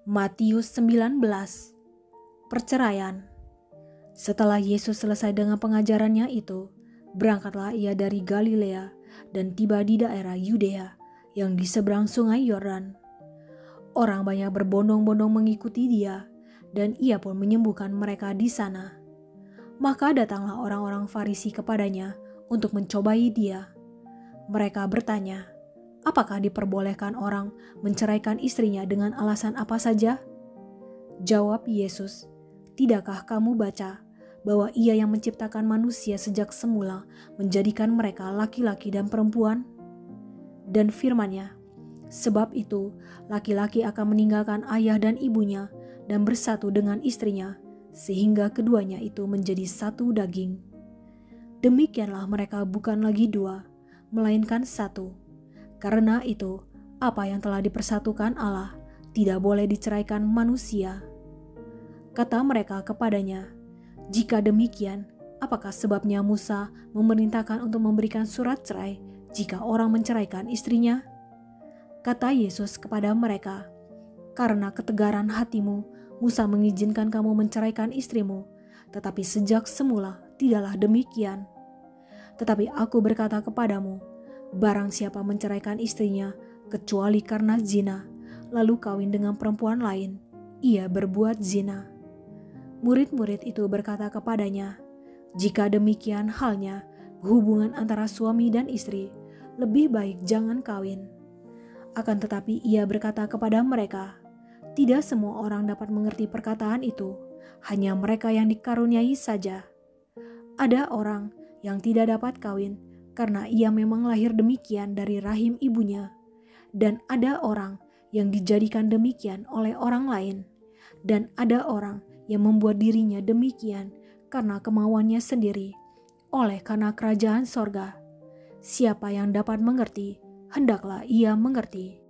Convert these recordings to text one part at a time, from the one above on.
Matius 19. Perceraian. Setelah Yesus selesai dengan pengajarannya itu, berangkatlah ia dari Galilea dan tiba di daerah Yudea yang di seberang sungai Yordan. Orang banyak berbondong-bondong mengikuti dia, dan ia pun menyembuhkan mereka di sana. Maka datanglah orang-orang Farisi kepadanya untuk mencobai dia. Mereka bertanya, apakah diperbolehkan orang menceraikan istrinya dengan alasan apa saja? Jawab Yesus, tidakkah kamu baca bahwa Ia yang menciptakan manusia sejak semula menjadikan mereka laki-laki dan perempuan? Dan firman-Nya, sebab itu laki-laki akan meninggalkan ayah dan ibunya dan bersatu dengan istrinya, sehingga keduanya itu menjadi satu daging. Demikianlah mereka bukan lagi dua, melainkan satu. Karena itu, apa yang telah dipersatukan Allah tidak boleh diceraikan manusia. Kata mereka kepadanya, jika demikian, apakah sebabnya Musa memerintahkan untuk memberikan surat cerai jika orang menceraikan istrinya? Kata Yesus kepada mereka, karena ketegaran hatimu, Musa mengizinkan kamu menceraikan istrimu, tetapi sejak semula tidaklah demikian. Tetapi aku berkata kepadamu, barang siapa menceraikan istrinya kecuali karena zina, lalu kawin dengan perempuan lain, ia berbuat zina. Murid-murid itu berkata kepadanya, jika demikian halnya, hubungan antara suami dan istri, lebih baik jangan kawin. Akan tetapi ia berkata kepada mereka, tidak semua orang dapat mengerti perkataan itu, hanya mereka yang dikaruniai saja. Ada orang yang tidak dapat kawin karena ia memang lahir demikian dari rahim ibunya, dan ada orang yang dijadikan demikian oleh orang lain, dan ada orang yang membuat dirinya demikian karena kemauannya sendiri, oleh karena kerajaan sorga. Siapa yang dapat mengerti, hendaklah ia mengerti.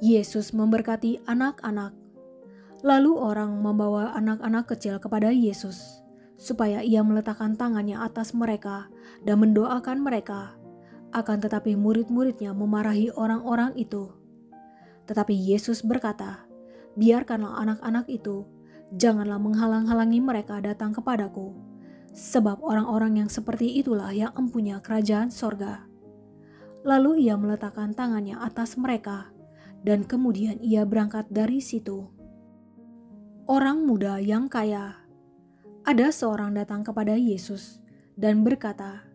Yesus memberkati anak-anak. Lalu orang membawa anak-anak kecil kepada Yesus, supaya ia meletakkan tangannya atas mereka dan mendoakan mereka. Akan tetapi murid-muridnya memarahi orang-orang itu. Tetapi Yesus berkata, biarkanlah anak-anak itu, janganlah menghalang-halangi mereka datang kepadaku, sebab orang-orang yang seperti itulah yang empunya kerajaan sorga. Lalu ia meletakkan tangannya atas mereka, dan kemudian ia berangkat dari situ. Orang muda yang kaya. Ada seorang datang kepada Yesus dan berkata,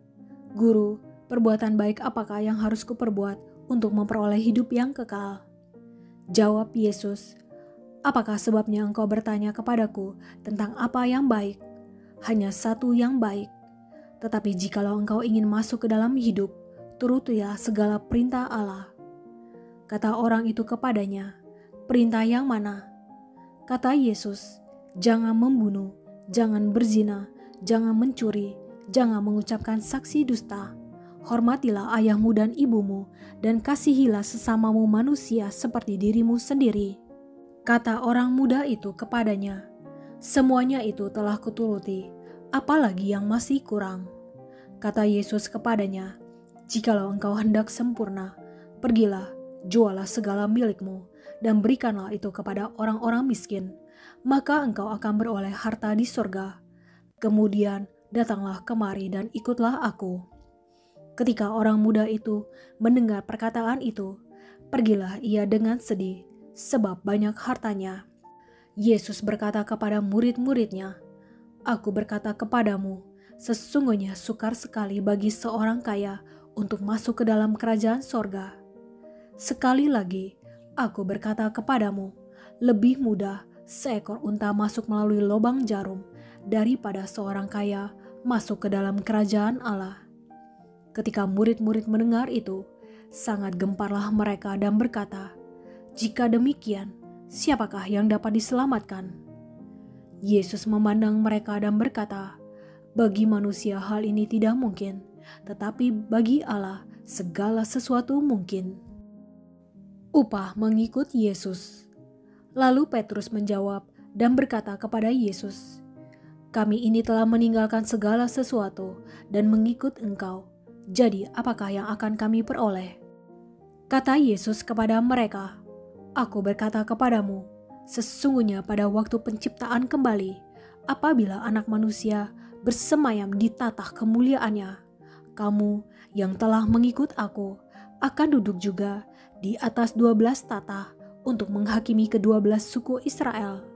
Guru, perbuatan baik apakah yang harus kuperbuat untuk memperoleh hidup yang kekal? Jawab Yesus, apakah sebabnya engkau bertanya kepadaku tentang apa yang baik? Hanya satu yang baik. Tetapi jikalau engkau ingin masuk ke dalam hidup, turutilah segala perintah Allah. Kata orang itu kepadanya, perintah yang mana? Kata Yesus, jangan membunuh, jangan berzina, jangan mencuri, jangan mengucapkan saksi dusta. Hormatilah ayahmu dan ibumu, dan kasihilah sesamamu manusia seperti dirimu sendiri. Kata orang muda itu kepadanya, semuanya itu telah kuturuti, apalagi yang masih kurang? Kata Yesus kepadanya, jikalau engkau hendak sempurna, pergilah, jualah segala milikmu, dan berikanlah itu kepada orang-orang miskin, maka engkau akan beroleh harta di sorga. Kemudian datanglah kemari dan ikutlah aku. Ketika orang muda itu mendengar perkataan itu, pergilah ia dengan sedih, sebab banyak hartanya. Yesus berkata kepada murid-muridnya, aku berkata kepadamu, sesungguhnya sukar sekali bagi seorang kaya untuk masuk ke dalam kerajaan sorga. Sekali lagi, aku berkata kepadamu, lebih mudah seekor unta masuk melalui lubang jarum daripada seorang kaya masuk ke dalam kerajaan Allah. Ketika murid-murid mendengar itu, sangat gemparlah mereka dan berkata, jika demikian, siapakah yang dapat diselamatkan? Yesus memandang mereka dan berkata, bagi manusia hal ini tidak mungkin, tetapi bagi Allah segala sesuatu mungkin. Upah mengikut Yesus. Lalu Petrus menjawab dan berkata kepada Yesus, kami ini telah meninggalkan segala sesuatu dan mengikut Engkau. Jadi apakah yang akan kami peroleh? Kata Yesus kepada mereka, "Aku berkata kepadamu, sesungguhnya pada waktu penciptaan kembali, apabila Anak Manusia bersemayam di tatah kemuliaannya, kamu yang telah mengikut aku akan duduk juga di atas 12 tatah untuk menghakimi ke-12 suku Israel.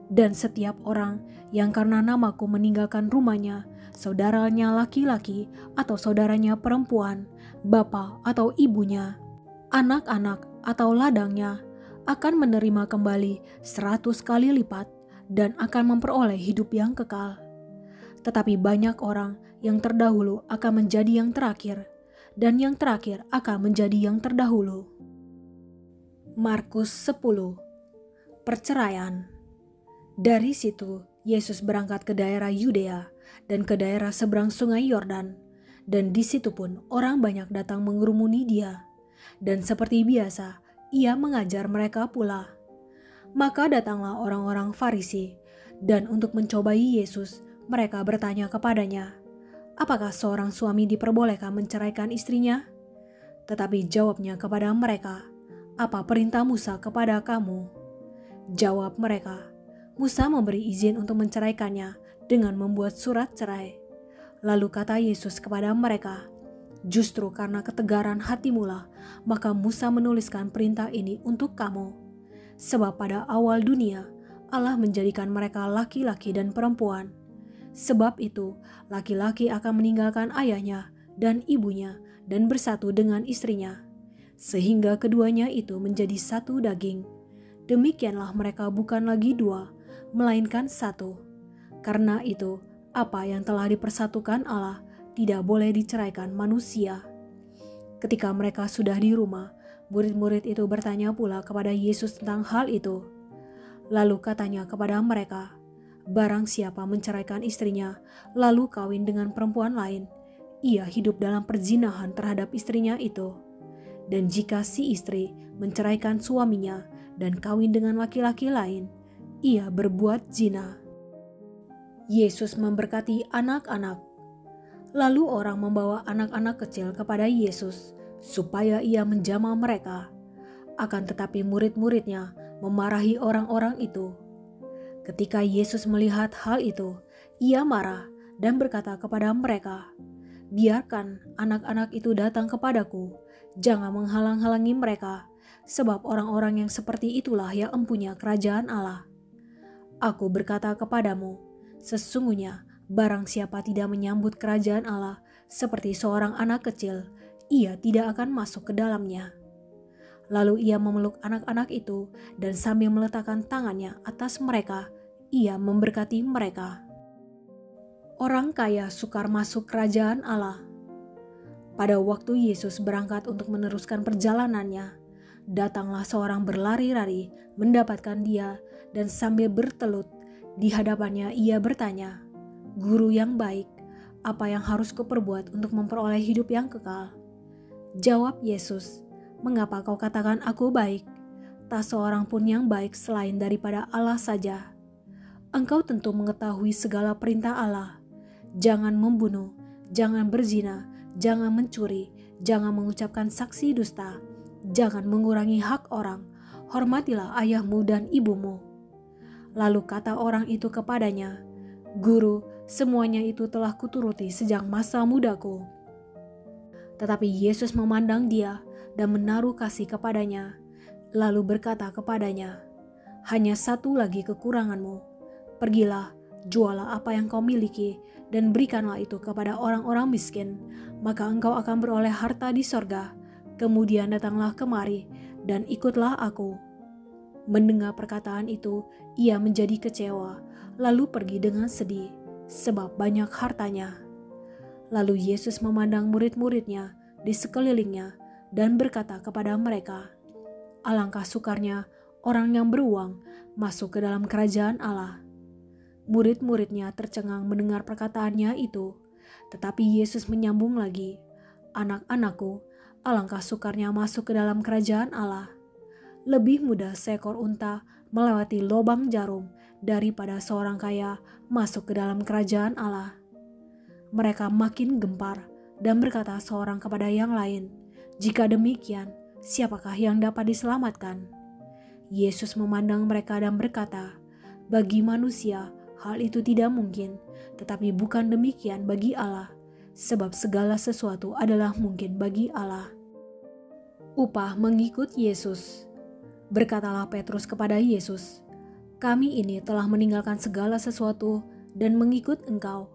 Dan setiap orang yang karena namaku meninggalkan rumahnya, saudaranya laki-laki atau saudaranya perempuan, bapa atau ibunya, anak-anak atau ladangnya, akan menerima kembali 100 kali lipat dan akan memperoleh hidup yang kekal. Tetapi banyak orang yang terdahulu akan menjadi yang terakhir, dan yang terakhir akan menjadi yang terdahulu." Markus 10. Perceraian. Dari situ, Yesus berangkat ke daerah Yudea dan ke daerah seberang sungai Yordan, dan di situ pun orang banyak datang mengerumuni dia. Dan seperti biasa, ia mengajar mereka pula. Maka datanglah orang-orang Farisi, dan untuk mencobai Yesus, mereka bertanya kepadanya, "Apakah seorang suami diperbolehkan menceraikan istrinya?" Tetapi jawabnya kepada mereka, "Apa perintah Musa kepada kamu?" Jawab mereka, "Musa memberi izin untuk menceraikannya dengan membuat surat cerai." Lalu kata Yesus kepada mereka, "Justru karena ketegaran hatimulah, maka Musa menuliskan perintah ini untuk kamu. Sebab pada awal dunia, Allah menjadikan mereka laki-laki dan perempuan. Sebab itu, laki-laki akan meninggalkan ayahnya dan ibunya dan bersatu dengan istrinya, sehingga keduanya itu menjadi satu daging. Demikianlah mereka bukan lagi dua, melainkan satu. Karena itu, apa yang telah dipersatukan Allah tidak boleh diceraikan manusia." Ketika mereka sudah di rumah, murid-murid itu bertanya pula kepada Yesus tentang hal itu. Lalu katanya kepada mereka, "Barang siapa menceraikan istrinya, lalu kawin dengan perempuan lain, ia hidup dalam perzinahan terhadap istrinya itu. Dan jika si istri menceraikan suaminya dan kawin dengan laki-laki lain, ia berbuat zina." Yesus memberkati anak-anak. Lalu orang membawa anak-anak kecil kepada Yesus supaya ia menjamah mereka. Akan tetapi murid-muridnya memarahi orang-orang itu. Ketika Yesus melihat hal itu, ia marah dan berkata kepada mereka, "Biarkan anak-anak itu datang kepadaku, jangan menghalang-halangi mereka, sebab orang-orang yang seperti itulah yang empunya kerajaan Allah. Aku berkata kepadamu, sesungguhnya barang siapa tidak menyambut kerajaan Allah seperti seorang anak kecil, ia tidak akan masuk ke dalamnya." Lalu ia memeluk anak-anak itu dan sambil meletakkan tangannya atas mereka, ia memberkati mereka. Orang kaya sukar masuk kerajaan Allah. Pada waktu Yesus berangkat untuk meneruskan perjalanannya, datanglah seorang berlari-lari mendapatkan dia dan sambil bertelut di hadapannya ia bertanya, "Guru yang baik, apa yang harus kuperbuat untuk memperoleh hidup yang kekal?" Jawab Yesus, "Mengapa kau katakan aku baik? Tak seorang pun yang baik selain daripada Allah saja. Engkau tentu mengetahui segala perintah Allah. Jangan membunuh, jangan berzina, jangan mencuri, jangan mengucapkan saksi dusta, jangan mengurangi hak orang, hormatilah ayahmu dan ibumu." Lalu kata orang itu kepadanya, "Guru, semuanya itu telah kuturuti sejak masa mudaku." Tetapi Yesus memandang dia dan menaruh kasih kepadanya, lalu berkata kepadanya, "Hanya satu lagi kekuranganmu. Pergilah, jualah apa yang kau miliki, dan berikanlah itu kepada orang-orang miskin, maka engkau akan beroleh harta di sorga. Kemudian datanglah kemari, dan ikutlah aku." Mendengar perkataan itu, ia menjadi kecewa, lalu pergi dengan sedih, sebab banyak hartanya. Lalu Yesus memandang murid-muridnya di sekelilingnya dan berkata kepada mereka, "Alangkah sukarnya orang yang beruang masuk ke dalam kerajaan Allah." Murid-muridnya tercengang mendengar perkataannya itu, tetapi Yesus menyambung lagi, "Anak-anakku, alangkah sukarnya masuk ke dalam kerajaan Allah. Lebih mudah seekor unta melewati lubang jarum daripada seorang kaya masuk ke dalam kerajaan Allah." Mereka makin gempar dan berkata seorang kepada yang lain, "Jika demikian, siapakah yang dapat diselamatkan?" Yesus memandang mereka dan berkata, "Bagi manusia hal itu tidak mungkin, tetapi bukan demikian bagi Allah, sebab segala sesuatu adalah mungkin bagi Allah." Upah mengikut Yesus. Berkatalah Petrus kepada Yesus, "Kami ini telah meninggalkan segala sesuatu dan mengikut Engkau."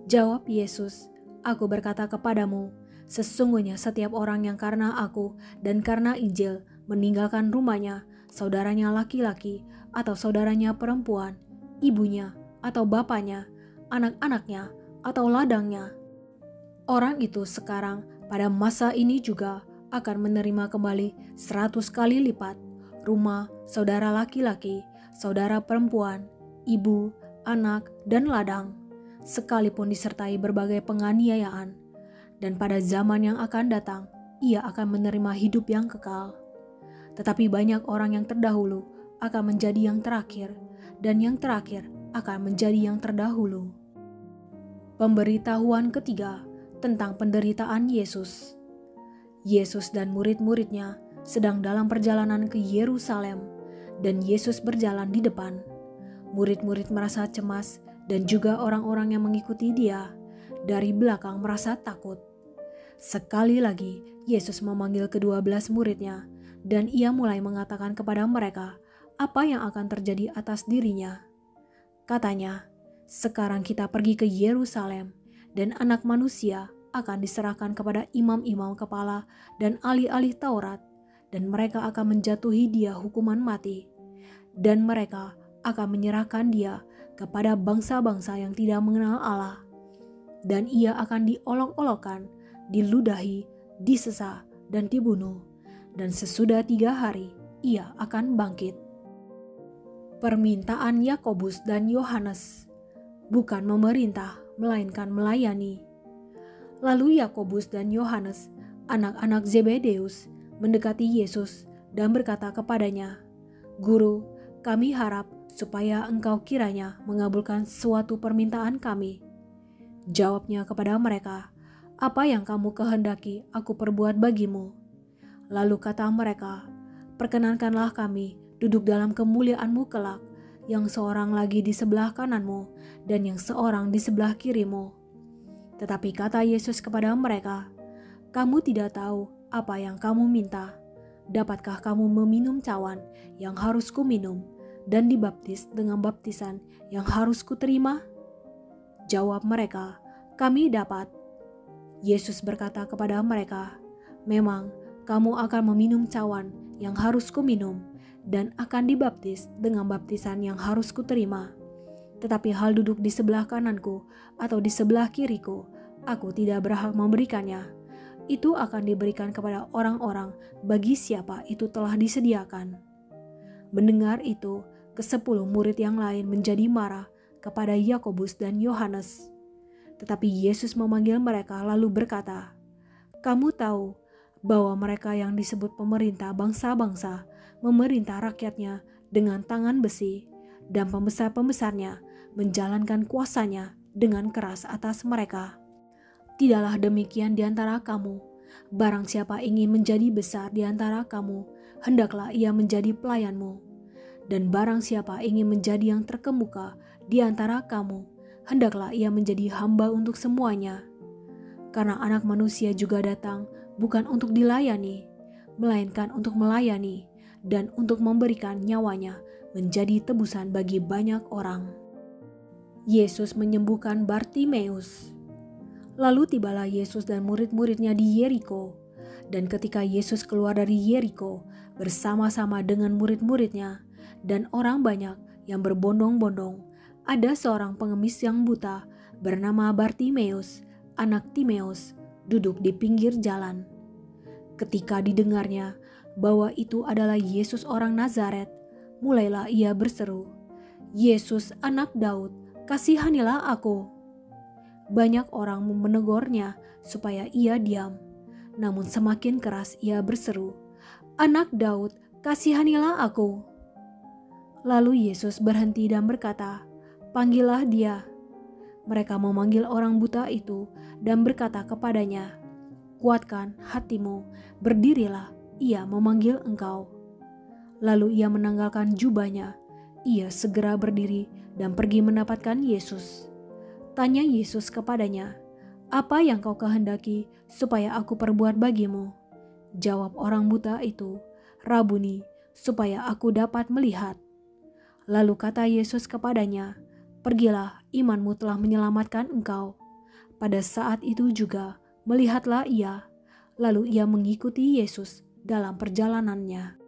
Jawab Yesus, "Aku berkata kepadamu, sesungguhnya setiap orang yang karena aku dan karena Injil meninggalkan rumahnya, saudaranya laki-laki atau saudaranya perempuan, ibunya atau bapaknya, anak-anaknya atau ladangnya, orang itu sekarang pada masa ini juga akan menerima kembali 100 kali lipat rumah, saudara laki-laki, saudara perempuan, ibu, anak, dan ladang, sekalipun disertai berbagai penganiayaan. Dan pada zaman yang akan datang, ia akan menerima hidup yang kekal. Tetapi banyak orang yang terdahulu akan menjadi yang terakhir, dan yang terakhir akan menjadi yang terdahulu. Pemberitahuan ketiga tentang penderitaan Yesus. Yesus dan murid-muridnya sedang dalam perjalanan ke Yerusalem, dan Yesus berjalan di depan. Murid-murid merasa cemas, dan juga orang-orang yang mengikuti dia dari belakang merasa takut. Sekali lagi Yesus memanggil ke-12 muridnya, dan ia mulai mengatakan kepada mereka apa yang akan terjadi atas dirinya. Katanya, "Sekarang kita pergi ke Yerusalem, dan Anak Manusia akan diserahkan kepada imam-imam kepala dan ahli-ahli Taurat, dan mereka akan menjatuhi dia hukuman mati, dan mereka akan menyerahkan dia kepada bangsa-bangsa yang tidak mengenal Allah, dan ia akan diolok-olokkan, diludahi, disesah, dan dibunuh, dan sesudah 3 hari ia akan bangkit." Permintaan Yakobus dan Yohanes, bukan memerintah melainkan melayani. Lalu Yakobus dan Yohanes, anak-anak Zebedeus, mendekati Yesus dan berkata kepadanya, "Guru, kami harap supaya Engkau kiranya mengabulkan suatu permintaan kami." Jawabnya kepada mereka, "Apa yang kamu kehendaki aku perbuat bagimu?" Lalu kata mereka, "Perkenankanlah kami duduk dalam kemuliaan-Mu kelak, yang seorang lagi di sebelah kananmu dan yang seorang di sebelah kirimu." Tetapi kata Yesus kepada mereka, "Kamu tidak tahu apa yang kamu minta. Dapatkah kamu meminum cawan yang harus kuminum dan dibaptis dengan baptisan yang harus kuterima?" Jawab mereka, "Kami dapat." Yesus berkata kepada mereka, "Memang kamu akan meminum cawan yang harus kuminum dan akan dibaptis dengan baptisan yang harus kuterima. Tetapi hal duduk di sebelah kananku atau di sebelah kiriku, aku tidak berhak memberikannya. Itu akan diberikan kepada orang-orang bagi siapa itu telah disediakan." Mendengar itu, ke-10 murid yang lain menjadi marah kepada Yakobus dan Yohanes. Tetapi Yesus memanggil mereka lalu berkata, "Kamu tahu bahwa mereka yang disebut pemerintah bangsa-bangsa memerintah rakyatnya dengan tangan besi, dan pembesar-pembesarnya menjalankan kuasanya dengan keras atas mereka. Tidaklah demikian di antara kamu. Barang siapa ingin menjadi besar di antara kamu, hendaklah ia menjadi pelayanmu. Dan barang siapa ingin menjadi yang terkemuka di antara kamu, hendaklah ia menjadi hamba untuk semuanya. Karena Anak Manusia juga datang bukan untuk dilayani, melainkan untuk melayani dan untuk memberikan nyawanya menjadi tebusan bagi banyak orang." Yesus menyembuhkan Bartimeus. Lalu tibalah Yesus dan murid-muridnya di Yeriko, dan ketika Yesus keluar dari Yeriko bersama-sama dengan murid-muridnya dan orang banyak yang berbondong-bondong, ada seorang pengemis yang buta bernama Bartimeus, anak Timeus, duduk di pinggir jalan. Ketika didengarnya bahwa itu adalah Yesus orang Nazaret, mulailah ia berseru, "Yesus, anak Daud, kasihanilah aku." Banyak orang menegurnya supaya ia diam, namun semakin keras ia berseru, "Anak Daud, kasihanilah aku." Lalu Yesus berhenti dan berkata, "Panggillah dia." Mereka memanggil orang buta itu dan berkata kepadanya, "Kuatkan hatimu, berdirilah, ia memanggil engkau." Lalu ia menanggalkan jubahnya. Ia segera berdiri dan pergi mendapatkan Yesus. Tanya Yesus kepadanya, "Apa yang kau kehendaki supaya aku perbuat bagimu?" Jawab orang buta itu, "Rabuni, supaya aku dapat melihat." Lalu kata Yesus kepadanya, "Pergilah, imanmu telah menyelamatkan engkau." Pada saat itu juga melihatlah ia, lalu ia mengikuti Yesus dalam perjalanannya.